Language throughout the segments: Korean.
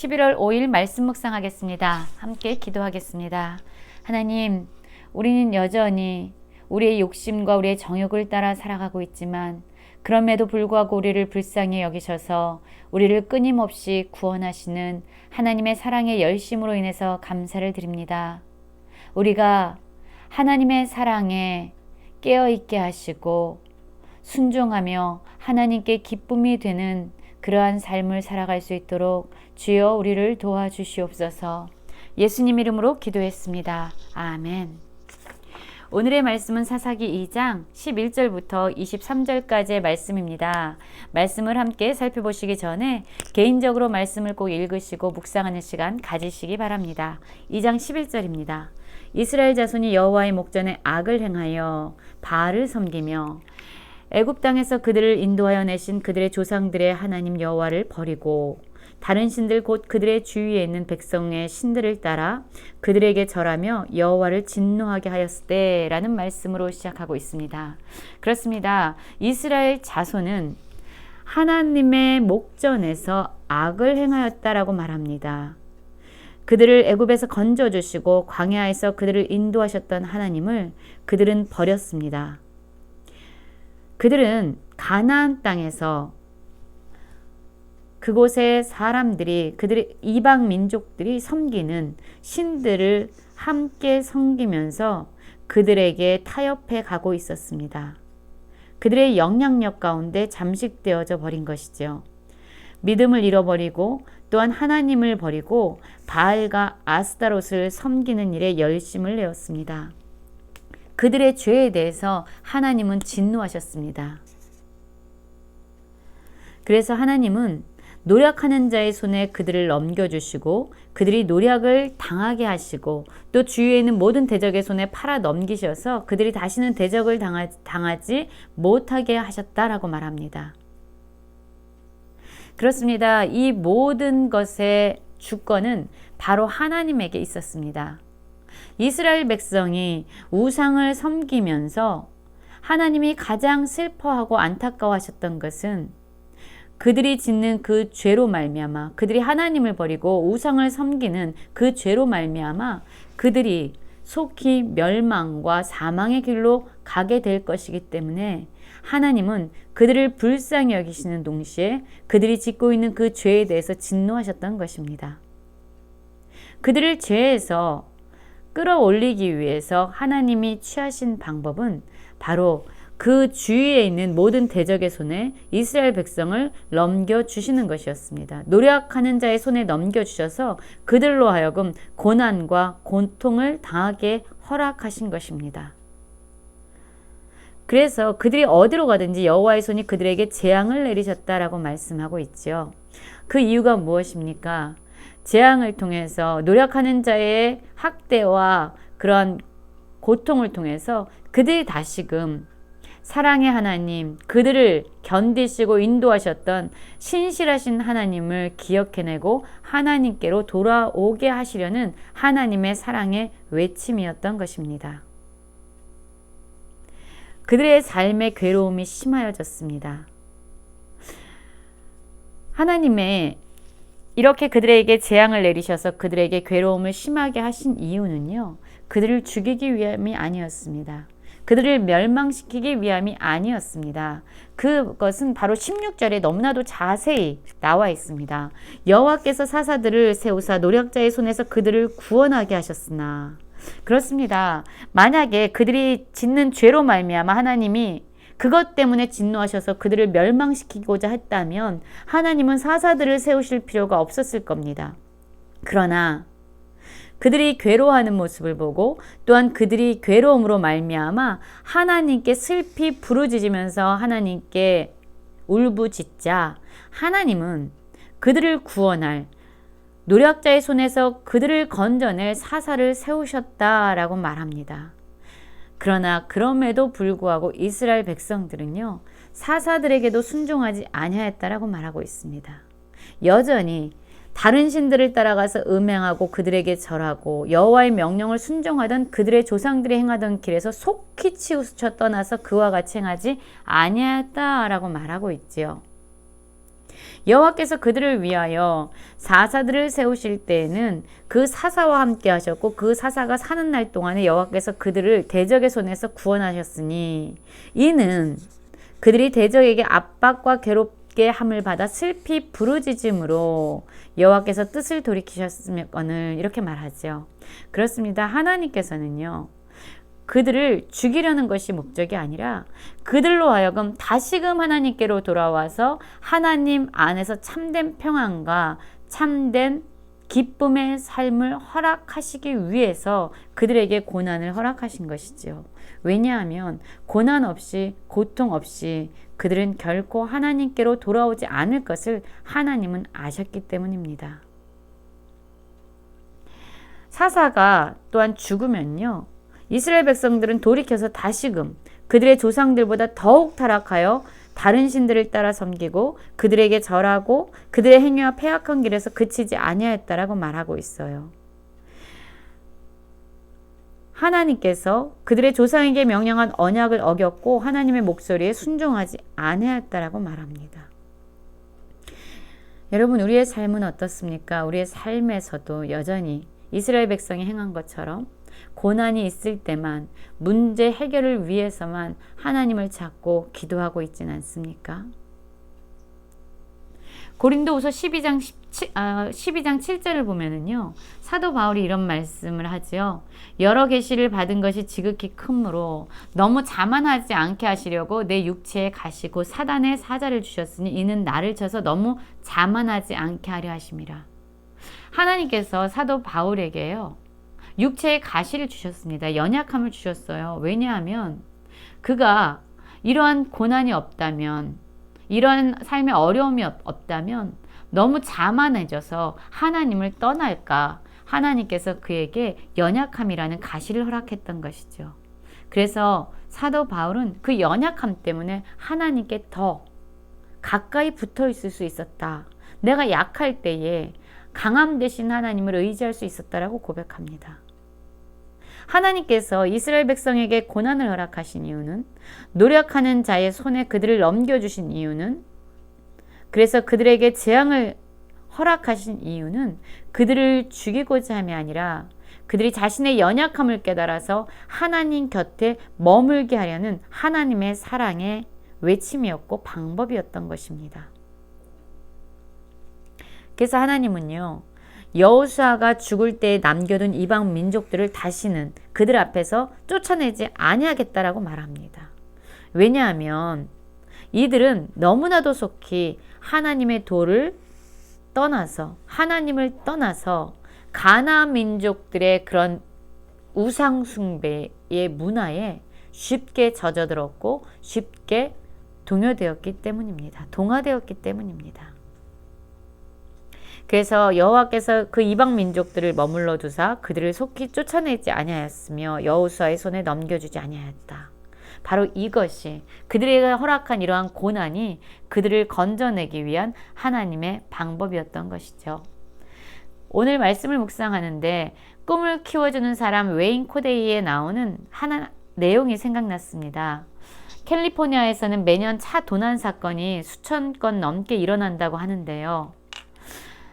11월 5일 말씀 묵상하겠습니다. 함께 기도하겠습니다. 하나님, 우리는 여전히 우리의 욕심과 우리의 정욕을 따라 살아가고 있지만 그럼에도 불구하고 우리를 불쌍히 여기셔서 우리를 끊임없이 구원하시는 하나님의 사랑의 열심으로 인해서 감사를 드립니다. 우리가 하나님의 사랑에 깨어있게 하시고 순종하며 하나님께 기쁨이 되는 그러한 삶을 살아갈 수 있도록 주여 우리를 도와주시옵소서. 예수님 이름으로 기도했습니다. 아멘. 오늘의 말씀은 사사기 2장 11절부터 23절까지의 말씀입니다. 말씀을 함께 살펴보시기 전에 개인적으로 말씀을 꼭 읽으시고 묵상하는 시간 가지시기 바랍니다. 2장 11절입니다. 이스라엘 자손이 여호와의 목전에 악을 행하여 바알을 섬기며 애굽 땅에서 그들을 인도하여 내신 그들의 조상들의 하나님 여호와를 버리고 다른 신들 곧 그들의 주위에 있는 백성의 신들을 따라 그들에게 절하며 여호와를 진노하게 하였을 때라는 말씀으로 시작하고 있습니다. 그렇습니다. 이스라엘 자손은 하나님의 목전에서 악을 행하였다라고 말합니다. 그들을 애굽에서 건져주시고 광야에서 그들을 인도하셨던 하나님을 그들은 버렸습니다. 그들은 가나안 땅에서 그곳의 사람들이 그들의 이방 민족들이 섬기는 신들을 함께 섬기면서 그들에게 타협해 가고 있었습니다. 그들의 영향력 가운데 잠식되어져 버린 것이죠. 믿음을 잃어버리고 또한 하나님을 버리고 바알과 아스타롯을 섬기는 일에 열심을 내었습니다. 그들의 죄에 대해서 하나님은 진노하셨습니다. 그래서 하나님은 노력하는 자의 손에 그들을 넘겨주시고 그들이 노력을 당하게 하시고 또 주위에 있는 모든 대적의 손에 팔아 넘기셔서 그들이 다시는 대적을 당하지 못하게 하셨다라고 말합니다. 그렇습니다. 이 모든 것의 주권은 바로 하나님에게 있었습니다. 이스라엘 백성이 우상을 섬기면서 하나님이 가장 슬퍼하고 안타까워하셨던 것은 그들이 짓는 그 죄로 말미암아 그들이 하나님을 버리고 우상을 섬기는 그 죄로 말미암아 그들이 속히 멸망과 사망의 길로 가게 될 것이기 때문에 하나님은 그들을 불쌍히 여기시는 동시에 그들이 짓고 있는 그 죄에 대해서 진노하셨던 것입니다. 그들을 죄에서 끌어올리기 위해서 하나님이 취하신 방법은 바로 그 주위에 있는 모든 대적의 손에 이스라엘 백성을 넘겨주시는 것이었습니다. 노력하는 자의 손에 넘겨주셔서 그들로 하여금 고난과 고통을 당하게 허락하신 것입니다. 그래서 그들이 어디로 가든지 여호와의 손이 그들에게 재앙을 내리셨다라고 말씀하고 있죠. 그 이유가 무엇입니까? 재앙을 통해서 노력하는 자의 학대와 그런 고통을 통해서 그들이 다시금 사랑의 하나님, 그들을 견디시고 인도하셨던 신실하신 하나님을 기억해내고 하나님께로 돌아오게 하시려는 하나님의 사랑의 외침이었던 것입니다. 그들의 삶의 괴로움이 심하여졌습니다. 하나님의 이렇게 그들에게 재앙을 내리셔서 그들에게 괴로움을 심하게 하신 이유는요, 그들을 죽이기 위함이 아니었습니다. 그들을 멸망시키기 위함이 아니었습니다. 그것은 바로 16절에 너무나도 자세히 나와 있습니다. 여호와께서 사사들을 세우사 노력자의 손에서 그들을 구원하게 하셨으나, 그렇습니다. 만약에 그들이 짓는 죄로 말미암아 하나님이 그것 때문에 진노하셔서 그들을 멸망시키고자 했다면 하나님은 사사들을 세우실 필요가 없었을 겁니다. 그러나 그들이 괴로워하는 모습을 보고 또한 그들이 괴로움으로 말미암아 하나님께 슬피 부르짖으면서 하나님께 울부짖자 하나님은 그들을 구원할 노력자의 손에서 그들을 건져낼 사사를 세우셨다라고 말합니다. 그러나 그럼에도 불구하고 이스라엘 백성들은요, 사사들에게도 순종하지 아니하였다라고 말하고 있습니다. 여전히 다른 신들을 따라가서 음행하고 그들에게 절하고 여호와의 명령을 순종하던 그들의 조상들이 행하던 길에서 속히 치우쳐 떠나서 그와 같이 행하지 아니하였다라고 말하고 있지요. 여호와께서 그들을 위하여 사사들을 세우실 때에는 그 사사와 함께 하셨고 그 사사가 사는 날 동안에 여호와께서 그들을 대적의 손에서 구원하셨으니 이는 그들이 대적에게 압박과 괴롭게 함을 받아 슬피 부르짖음으로 여호와께서 뜻을 돌이키셨으면을 이렇게 말하죠. 그렇습니다. 하나님께서는요. 그들을 죽이려는 것이 목적이 아니라 그들로 하여금 다시금 하나님께로 돌아와서 하나님 안에서 참된 평안과 참된 기쁨의 삶을 허락하시기 위해서 그들에게 고난을 허락하신 것이죠. 왜냐하면 고난 없이 고통 없이 그들은 결코 하나님께로 돌아오지 않을 것을 하나님은 아셨기 때문입니다. 사사가 또한 죽으면요. 이스라엘 백성들은 돌이켜서 다시금 그들의 조상들보다 더욱 타락하여 다른 신들을 따라 섬기고 그들에게 절하고 그들의 행위와 패악한 길에서 그치지 아니하였다라고 말하고 있어요. 하나님께서 그들의 조상에게 명령한 언약을 어겼고 하나님의 목소리에 순종하지 아니하였다라고 말합니다. 여러분, 우리의 삶은 어떻습니까? 우리의 삶에서도 여전히 이스라엘 백성이 행한 것처럼 고난이 있을 때만 문제 해결을 위해서만 하나님을 찾고 기도하고 있지는 않습니까? 고린도후서 12장 7절을 보면은요. 사도 바울이 이런 말씀을 하죠. 여러 계시를 받은 것이 지극히 크므로 너무 자만하지 않게 하시려고 내 육체에 가시고 사단의 사자를 주셨으니 이는 나를 쳐서 너무 자만하지 않게 하려 하심이라. 하나님께서 사도 바울에게요. 육체의 가시를 주셨습니다. 연약함을 주셨어요. 왜냐하면 그가 이러한 고난이 없다면, 이러한 삶의 어려움이 없다면 너무 자만해져서 하나님을 떠날까, 하나님께서 그에게 연약함이라는 가시를 허락했던 것이죠. 그래서 사도 바울은 그 연약함 때문에 하나님께 더 가까이 붙어 있을 수 있었다. 내가 약할 때에 강함 대신 하나님을 의지할 수 있었다라고 고백합니다. 하나님께서 이스라엘 백성에게 고난을 허락하신 이유는, 노력하는 자의 손에 그들을 넘겨주신 이유는, 그래서 그들에게 재앙을 허락하신 이유는 그들을 죽이고자 함이 아니라 그들이 자신의 연약함을 깨달아서 하나님 곁에 머물게 하려는 하나님의 사랑의 외침이었고 방법이었던 것입니다. 그래서 하나님은요, 여호수아가 죽을 때에 남겨둔 이방 민족들을 다시는 그들 앞에서 쫓아내지 아니하겠다라고 말합니다. 왜냐하면 이들은 너무나도 속히 하나님의 도를 떠나서, 하나님을 떠나서 가나안 민족들의 그런 우상 숭배의 문화에 쉽게 젖어들었고 쉽게 동요되었기 때문입니다. 동화되었기 때문입니다. 그래서 여호와께서 그 이방 민족들을 머물러 두사 그들을 속히 쫓아내지 아니하였으며 여호수아의 손에 넘겨주지 아니하였다. 바로 이것이, 그들에게 허락한 이러한 고난이 그들을 건져내기 위한 하나님의 방법이었던 것이죠. 오늘 말씀을 묵상하는데 꿈을 키워주는 사람 웨인 코데이에 나오는 하나 내용이 생각났습니다. 캘리포니아에서는 매년 차 도난 사건이 수천 건 넘게 일어난다고 하는데요.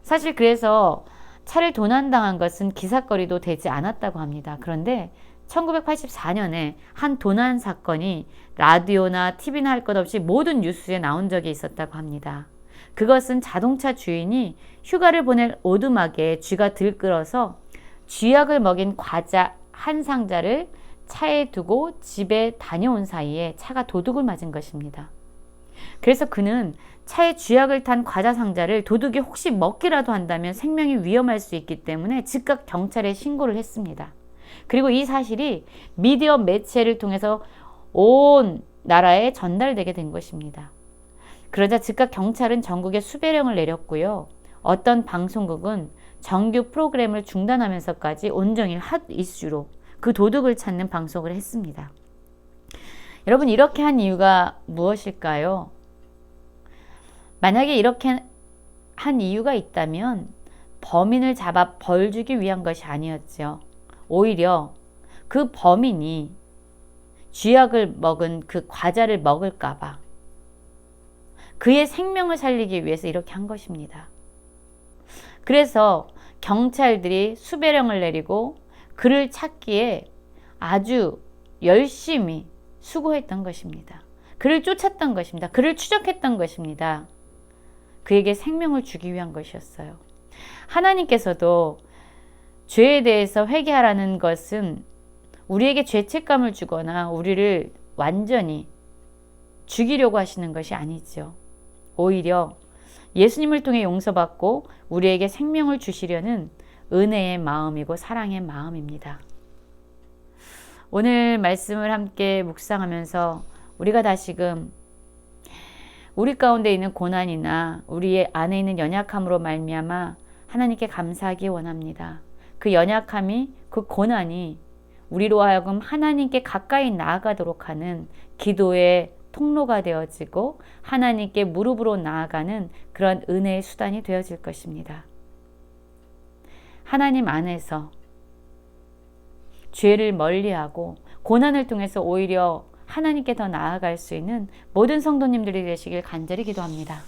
사실 그래서 차를 도난당한 것은 기사거리도 되지 않았다고 합니다. 그런데 1984년에 한 도난 사건이 라디오나 TV나 할 것 없이 모든 뉴스에 나온 적이 있었다고 합니다. 그것은 자동차 주인이 휴가를 보낼 오두막에 쥐가 들끓어서 쥐약을 먹인 과자 한 상자를 차에 두고 집에 다녀온 사이에 차가 도둑을 맞은 것입니다. 그래서 그는 차에 쥐약을 탄 과자 상자를 도둑이 혹시 먹기라도 한다면 생명이 위험할 수 있기 때문에 즉각 경찰에 신고를 했습니다. 그리고 이 사실이 미디어 매체를 통해서 온 나라에 전달되게 된 것입니다. 그러자 즉각 경찰은 전국에 수배령을 내렸고요. 어떤 방송국은 정규 프로그램을 중단하면서까지 온종일 핫 이슈로 그 도둑을 찾는 방송을 했습니다. 여러분, 이렇게 한 이유가 무엇일까요? 만약에 이렇게 한 이유가 있다면 범인을 잡아 벌 주기 위한 것이 아니었죠. 오히려 그 범인이 쥐약을 먹은 그 과자를 먹을까봐, 그의 생명을 살리기 위해서 이렇게 한 것입니다. 그래서 경찰들이 수배령을 내리고 그를 찾기에 아주 열심히 수고했던 것입니다. 그를 쫓았던 것입니다. 그를 추적했던 것입니다. 그에게 생명을 주기 위한 것이었어요. 하나님께서도 죄에 대해서 회개하라는 것은 우리에게 죄책감을 주거나 우리를 완전히 죽이려고 하시는 것이 아니죠. 오히려 예수님을 통해 용서받고 우리에게 생명을 주시려는 은혜의 마음이고 사랑의 마음입니다. 오늘 말씀을 함께 묵상하면서 우리가 다시금 우리 가운데 있는 고난이나 우리의 안에 있는 연약함으로 말미암아 하나님께 감사하기 원합니다. 그 연약함이, 그 고난이 우리로 하여금 하나님께 가까이 나아가도록 하는 기도의 통로가 되어지고 하나님께 무릎으로 나아가는 그런 은혜의 수단이 되어질 것입니다. 하나님 안에서 죄를 멀리하고 고난을 통해서 오히려 하나님께 더 나아갈 수 있는 모든 성도님들이 되시길 간절히 기도합니다.